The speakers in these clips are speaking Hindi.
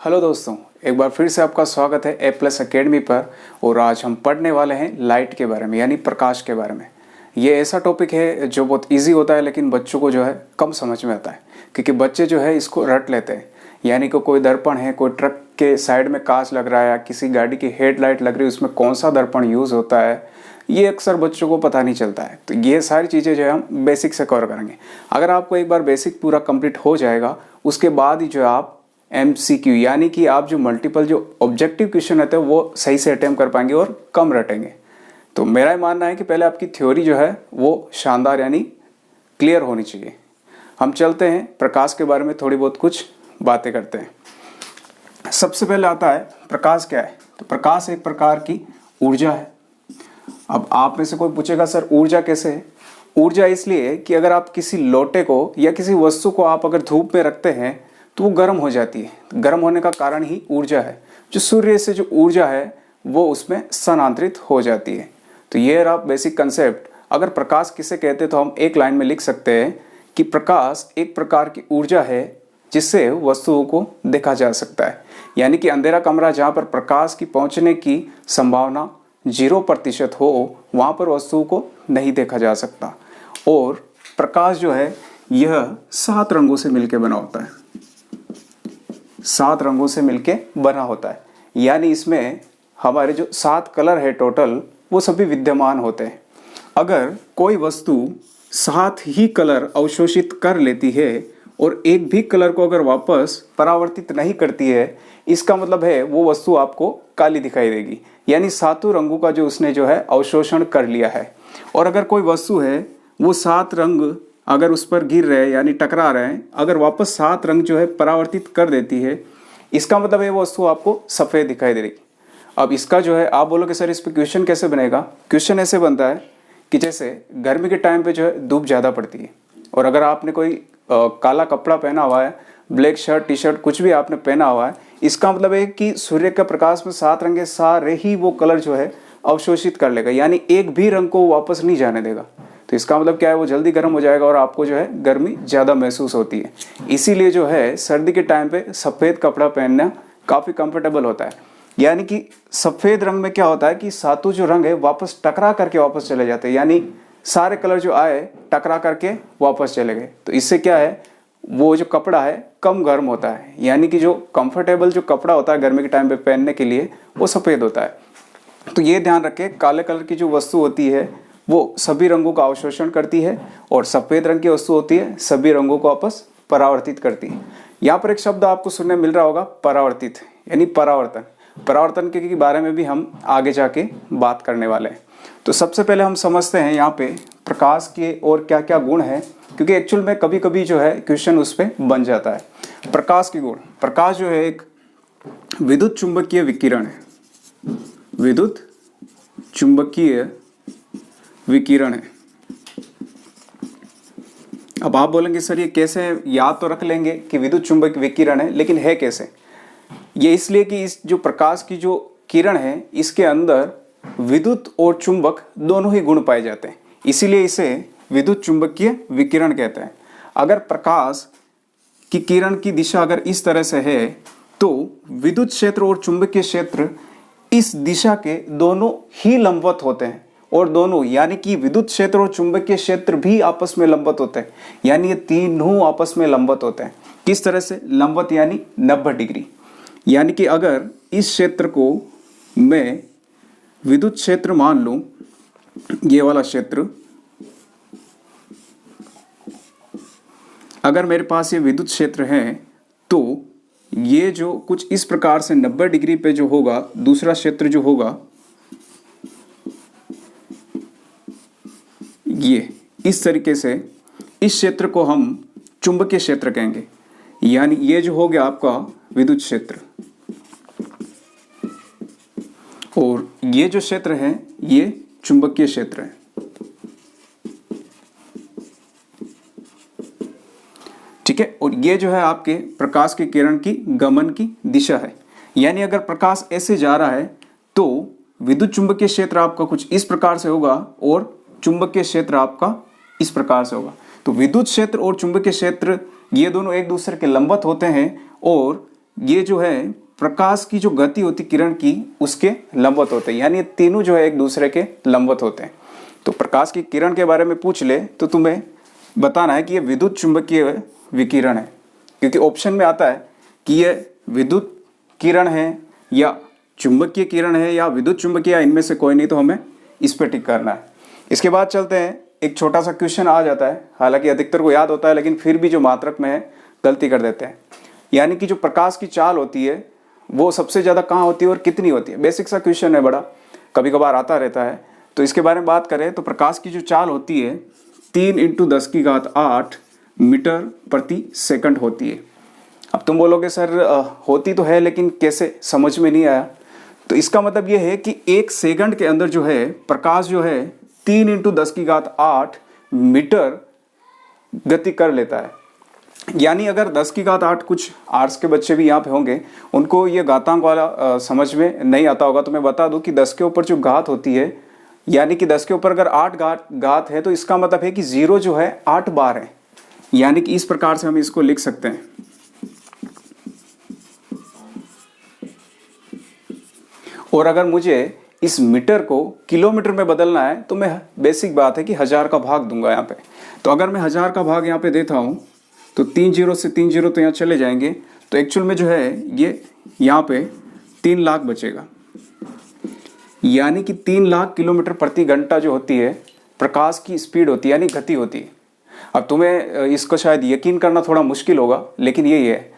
हेलो दोस्तों, एक बार फिर से आपका स्वागत है ए प्लस अकेडमी पर। और आज हम पढ़ने वाले हैं लाइट के बारे में, यानी प्रकाश के बारे में। ये ऐसा टॉपिक है जो बहुत इजी होता है, लेकिन बच्चों को जो है कम समझ में आता है, क्योंकि बच्चे जो है इसको रट लेते हैं। यानी कि कोई दर्पण है, कोई ट्रक के साइड में कांच लग रहा है, या किसी गाड़ी की हेडलाइट लग रही है, उसमें कौन सा दर्पण यूज़ होता है, ये अक्सर बच्चों को पता नहीं चलता है। तो ये सारी चीज़ें जो है हम बेसिक से कवर करेंगे। अगर आपको एक बार बेसिक पूरा कंप्लीट हो जाएगा, उसके बाद ही जो है आप MCQ यानी कि आप जो मल्टीपल जो ऑब्जेक्टिव क्वेश्चन रहते हैं वो सही से अटेम्प्ट कर पाएंगे और कम रटेंगे। तो मेरा मानना है कि पहले आपकी थ्योरी जो है वो शानदार यानी क्लियर होनी चाहिए। हम चलते हैं प्रकाश के बारे में थोड़ी बहुत कुछ बातें करते हैं। सबसे पहले आता है प्रकाश क्या है। तो प्रकाश एक प्रकार की ऊर्जा है। अब आप में से कोई पूछेगा सर ऊर्जा कैसे है। ऊर्जा इसलिए कि अगर आप किसी लोटे को या किसी वस्तु को आप अगर धूप में रखते हैं तो वो गर्म हो जाती है। तो गर्म होने का कारण ही ऊर्जा है। जो सूर्य से जो ऊर्जा है वो उसमें स्थानांतरित हो जाती है। तो ये रहा बेसिक कंसेप्ट। अगर प्रकाश किसे कहते हैं तो हम एक लाइन में लिख सकते हैं कि प्रकाश एक प्रकार की ऊर्जा है जिससे वस्तुओं को देखा जा सकता है। यानी कि अंधेरा कमरा जहाँ पर प्रकाश की पहुँचने की संभावना 0% हो, वहाँ पर वस्तुओं को नहीं देखा जा सकता। और प्रकाश जो है यह 7 रंगों से मिलकर बना होता है। 7 रंगों से मिलके बना होता है। यानी इसमें हमारे जो 7 कलर है टोटल, वो सभी विद्यमान होते हैं। अगर कोई वस्तु 7 ही कलर अवशोषित कर लेती है और एक भी कलर को अगर वापस परावर्तित नहीं करती है, इसका मतलब है वो वस्तु आपको काली दिखाई देगी। यानी 7 रंगों का जो उसने जो है अवशोषण कर लिया है। और अगर कोई वस्तु है वो 7 रंग अगर उस पर गिर रहे हैं यानी टकरा रहे हैं, अगर वापस 7 रंग जो है परावर्तित कर देती है, इसका मतलब है वो वस्तु आपको सफ़ेद दिखाई दे रही। अब इसका जो है आप बोलोगे सर इस पर क्वेश्चन कैसे बनेगा। क्वेश्चन ऐसे बनता है कि जैसे गर्मी के टाइम पे जो है धूप ज़्यादा पड़ती है, और अगर आपने कोई काला कपड़ा पहना हुआ है, ब्लैक शर्ट टी शर्ट कुछ भी आपने पहना हुआ है, इसका मतलब है कि सूर्य का प्रकाश में 7 रंग सारे ही वो कलर जो है अवशोषित कर लेगा। यानी एक भी रंग को वापस नहीं जाने देगा। तो इसका मतलब क्या है, वो जल्दी गर्म हो जाएगा और आपको जो है गर्मी ज़्यादा महसूस होती है। इसीलिए जो है सर्दी के टाइम पे सफ़ेद कपड़ा पहनना काफ़ी कंफर्टेबल होता है। यानी कि सफ़ेद रंग में क्या होता है कि 7 जो रंग है वापस टकरा करके वापस चले जाते हैं। यानी सारे कलर जो आए टकरा करके वापस चले गए। तो इससे क्या है, वो जो कपड़ा है कम गर्म होता है। यानी कि जो कंफर्टेबल जो कपड़ा होता है गर्मी के टाइम पे पहनने के लिए, वो सफ़ेद होता है। तो ये ध्यान रखें, काले कलर की जो वस्तु होती है वो सभी रंगों का अवशोषण करती है, और सफ़ेद रंग की वस्तु होती है सभी रंगों को वापस परावर्तित करती है। यहाँ पर एक शब्द आपको सुनने मिल रहा होगा, परावर्तित, यानी परावर्तन। परावर्तन के बारे में भी हम आगे जाके बात करने वाले हैं। तो सबसे पहले हम समझते हैं यहाँ पे प्रकाश के और क्या क्या गुण हैं, क्योंकि एक्चुअल में कभी कभी जो है क्वेश्चन उस पर बन जाता है। प्रकाश के गुण। प्रकाश जो है एक विद्युत चुंबकीय विकिरण है। विद्युत चुंबकीय विकिरण है। अब आप बोलेंगे सर ये कैसे, याद तो रख लेंगे कि विद्युत चुंबकीय विकिरण है, लेकिन है कैसे। ये इसलिए कि इस जो प्रकाश की जो किरण है इसके अंदर विद्युत और चुंबक दोनों ही गुण पाए जाते हैं, इसीलिए इसे विद्युत चुंबकीय विकिरण कहते हैं। अगर प्रकाश की किरण की दिशा अगर इस तरह से है तो विद्युत क्षेत्र और चुंबकीय क्षेत्र इस दिशा के दोनों ही लंबवत होते हैं, और दोनों यानी कि विद्युत क्षेत्र और चुंबकीय क्षेत्र भी आपस में लंबवत होते हैं। यानी ये तीनों आपस में लंबवत होते हैं। किस तरह से लंबवत, यानी 90 डिग्री। यानी कि अगर इस क्षेत्र को मैं विद्युत क्षेत्र मान लूं, ये वाला क्षेत्र, अगर मेरे पास ये विद्युत क्षेत्र है तो ये जो कुछ इस प्रकार से 90 डिग्री पे जो होगा, दूसरा क्षेत्र जो होगा ये इस तरीके से, इस क्षेत्र को हम चुंबकीय क्षेत्र कहेंगे। यानी ये जो हो गया आपका विद्युत क्षेत्र, और ये जो क्षेत्र है ये चुंबकीय क्षेत्र है। ठीक है। और ये जो है आपके प्रकाश के किरण की गमन की दिशा है। यानी अगर प्रकाश ऐसे जा रहा है तो विद्युत चुंबकीय क्षेत्र आपका कुछ इस प्रकार से होगा और चुंबकीय क्षेत्र आपका इस प्रकार से होगा। तो विद्युत क्षेत्र और चुंबकीय क्षेत्र ये दोनों एक दूसरे के लंबवत होते हैं, और ये जो है प्रकाश की जो गति होती किरण की उसके लंबवत होते हैं, यानी ये तीनों जो है एक दूसरे के लंबवत होते हैं। तो प्रकाश की किरण के बारे में पूछ ले तो तुम्हें बताना है कि ये विद्युत चुंबकीय विकिरण है, क्योंकि ऑप्शन में आता है कि ये विद्युत किरण है या चुंबकीय किरण है या विद्युत चुंबकीय, इनमें से कोई नहीं, तो हमें इस पर टिक करना है। इसके बाद चलते हैं, एक छोटा सा क्वेश्चन आ जाता है, हालांकि अधिकतर को याद होता है लेकिन फिर भी जो मात्रक में है गलती कर देते हैं। यानी कि जो प्रकाश की चाल होती है वो सबसे ज़्यादा कहाँ होती है और कितनी होती है। बेसिक सा क्वेश्चन है, बड़ा कभी कभार आता रहता है। तो इसके बारे में बात करें तो प्रकाश की जो चाल होती है 3 × 10⁸ मीटर प्रति सेकंड होती है। अब तुम बोलोगे सर होती तो है लेकिन कैसे, समझ में नहीं आया। तो इसका मतलब ये है कि 1 सेकंड के अंदर जो है प्रकाश जो है 3 × 10⁸ मीटर गति कर लेता है। यानी अगर 10⁸, कुछ आर्ट्स के बच्चे भी यहाँ पे होंगे, उनको ये घातांक वाला समझ में नहीं आता होगा, तो मैं बता दूं कि 10 के ऊपर जो घात होती है, यानी कि 10 के ऊपर अगर 8 घात है तो इसका मतलब है कि 0 जो है 8 बार है। यानी कि इस प्रकार से हम इसको लिख सकते हैं। और अगर मुझे इस मीटर को किलोमीटर में बदलना है तो मैं बेसिक बात है कि 1000 का भाग दूंगा यहाँ पे। तो अगर मैं 1000 का भाग यहाँ पे देता हूँ तो 3 0 से 3 0 तो यहाँ चले जाएंगे, तो एक्चुअल में जो है ये यहाँ पे 3 लाख बचेगा। यानी कि 3 लाख किलोमीटर प्रति घंटा जो होती है प्रकाश की स्पीड होती है, यानी गति होती है। अब तुम्हें इसको शायद यकीन करना थोड़ा मुश्किल होगा, लेकिन यही है।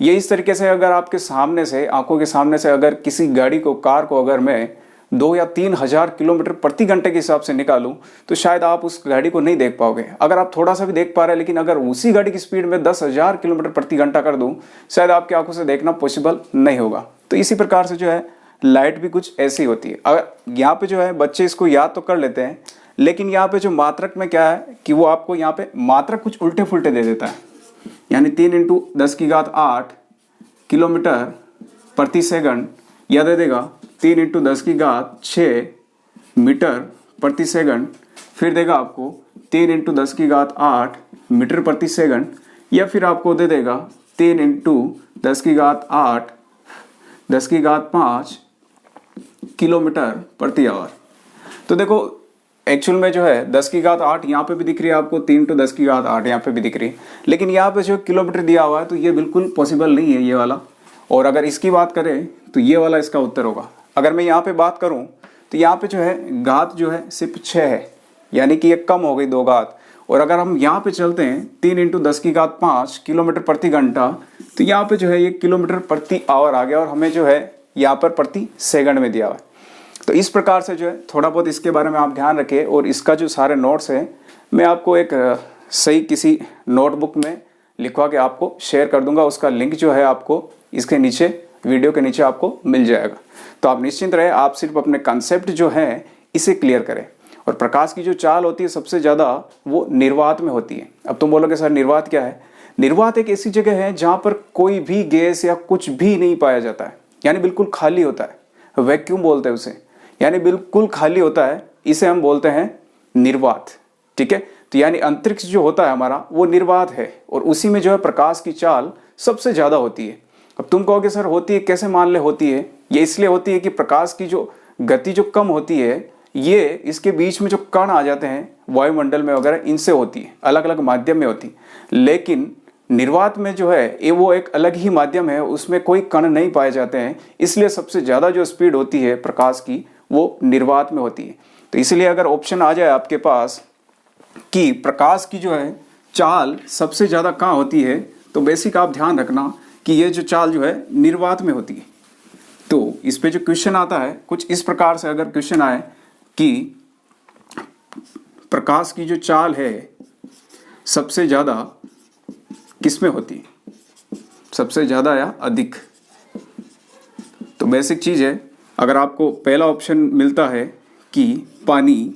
ये इस तरीके से अगर आपके सामने से, आंखों के सामने से अगर किसी गाड़ी को, कार को अगर मैं 2 या 3 हज़ार किलोमीटर प्रति घंटे के हिसाब से निकालूं तो शायद आप उस गाड़ी को नहीं देख पाओगे। अगर आप थोड़ा सा भी देख पा रहे हैं, लेकिन अगर उसी गाड़ी की स्पीड में 10,000 किलोमीटर प्रति घंटा कर दूं, शायद आपकी आंखों से देखना पॉसिबल नहीं होगा। तो इसी प्रकार से जो है लाइट भी कुछ ऐसी होती है। अगर यहाँ पे जो है बच्चे इसको याद तो कर लेते हैं, लेकिन यहाँ पे जो मात्रक में क्या है कि वो आपको यहाँ पे मात्रक कुछ उल्टे फुल्टे दे देता है। यानी 3 × 10⁸ किलोमीटर प्रति सेकंड, या दे देगा 3 × 10⁶ मीटर प्रति सेकंड, फिर देगा आपको 3 × 10⁸ मीटर प्रति सेकंड, या फिर आपको दे देगा 3 × 10⁵ किलोमीटर प्रति आवर। तो देखो एक्चुअल में जो है 10⁸ यहाँ पे भी दिख रही है आपको, 3 × 10⁸ यहाँ पे भी दिख रही है, लेकिन यहाँ पे जो किलोमीटर दिया हुआ है तो ये बिल्कुल पॉसिबल नहीं है ये वाला। और अगर इसकी बात करें तो ये वाला इसका उत्तर होगा। अगर मैं यहाँ पे बात करूँ तो यहाँ पे जो है घात जो है सिर्फ 6 है, यानी कि ये कम हो गई 2 घात। और अगर हम यहाँ पे चलते हैं 3 × 10⁵ किलोमीटर प्रति घंटा, तो यहाँ पे जो है ये किलोमीटर प्रति आवर आ गया, और हमें जो है यहाँ पर प्रति सेकंड में दिया हुआ है। तो इस प्रकार से जो है थोड़ा बहुत इसके बारे में आप ध्यान रखें। और इसका जो सारे नोट्स हैं मैं आपको एक सही किसी नोटबुक में लिखवा के आपको शेयर कर दूंगा। उसका लिंक जो है आपको इसके नीचे, वीडियो के नीचे आपको मिल जाएगा। तो आप निश्चिंत रहे, आप सिर्फ अपने कंसेप्ट जो है इसे क्लियर करें। और प्रकाश की जो चाल होती है सबसे ज़्यादा वो निर्वात में होती है। अब तुम बोलोगे सर निर्वात क्या है? निर्वात एक ऐसी जगह है जहाँ पर कोई भी गैस या कुछ भी नहीं पाया जाता है, यानी बिल्कुल खाली होता है। वैक्यूम बोलते हैं उसे, यानी बिल्कुल खाली होता है, इसे हम बोलते हैं निर्वात। ठीक है, तो यानी अंतरिक्ष जो होता है हमारा वो निर्वात है, और उसी में जो है प्रकाश की चाल सबसे ज़्यादा होती है। अब तुम कहोगे सर होती है कैसे, मान ले होती है। ये इसलिए होती है कि प्रकाश की जो गति जो कम होती है, ये इसके बीच में जो कण आ जाते हैं वायुमंडल में वगैरह, इनसे होती है, अलग अलग माध्यम में होती है। लेकिन निर्वात में जो है ये वो एक अलग ही माध्यम है, उसमें कोई कण नहीं पाए जाते हैं, इसलिए सबसे ज़्यादा जो स्पीड होती है प्रकाश की वो निर्वात में होती है। तो इसलिए अगर ऑप्शन आ जाए आपके पास कि प्रकाश की जो है चाल सबसे ज़्यादा कहाँ होती है, तो बेसिक आप ध्यान रखना कि ये जो चाल जो है निर्वात में होती है। तो इस पे जो क्वेश्चन आता है कुछ इस प्रकार से, अगर क्वेश्चन आए कि प्रकाश की जो चाल है सबसे ज़्यादा किस में होती है, सबसे ज़्यादा या अधिक, तो बेसिक चीज़ है। अगर आपको पहला ऑप्शन मिलता है कि पानी,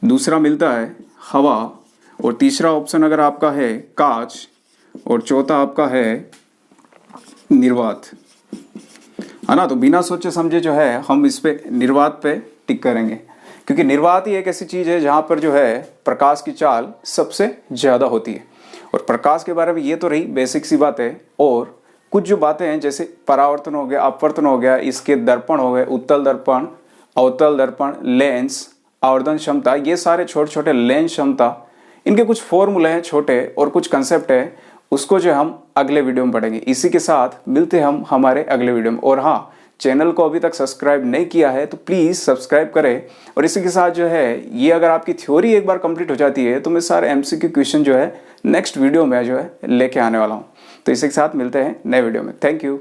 दूसरा मिलता है हवा, और तीसरा ऑप्शन अगर आपका है कांच, और चौथा आपका है निर्वात, है ना। तो बिना सोचे समझे जो है हम इस पे निर्वात पे टिक करेंगे, क्योंकि निर्वात ही एक ऐसी चीज़ है जहाँ पर जो है प्रकाश की चाल सबसे ज़्यादा होती है। और प्रकाश के बारे में ये तो रही बेसिक सी बात है, और कुछ जो बातें हैं जैसे परावर्तन हो गया, अपवर्तन हो गया, इसके दर्पण हो गए, उत्तल दर्पण, अवतल दर्पण, लेंस, आवर्धन क्षमता, ये सारे छोटे छोटे लेंस क्षमता, इनके कुछ फॉर्मूले हैं छोटे और कुछ कंसेप्ट है, उसको जो हम अगले वीडियो में पढ़ेंगे। इसी के साथ मिलते हम हमारे अगले वीडियो में। और हाँ, चैनल को अभी तक सब्सक्राइब नहीं किया है तो प्लीज़ सब्सक्राइब करें। और इसी के साथ जो है, ये अगर आपकी थ्योरी एक बार कंप्लीट हो जाती है तो मैं सारे MCQ क्वेश्चन जो है नेक्स्ट वीडियो में जो है लेके आने वाला हूँ। तो इसी के साथ मिलते हैं नए वीडियो में। Thank you.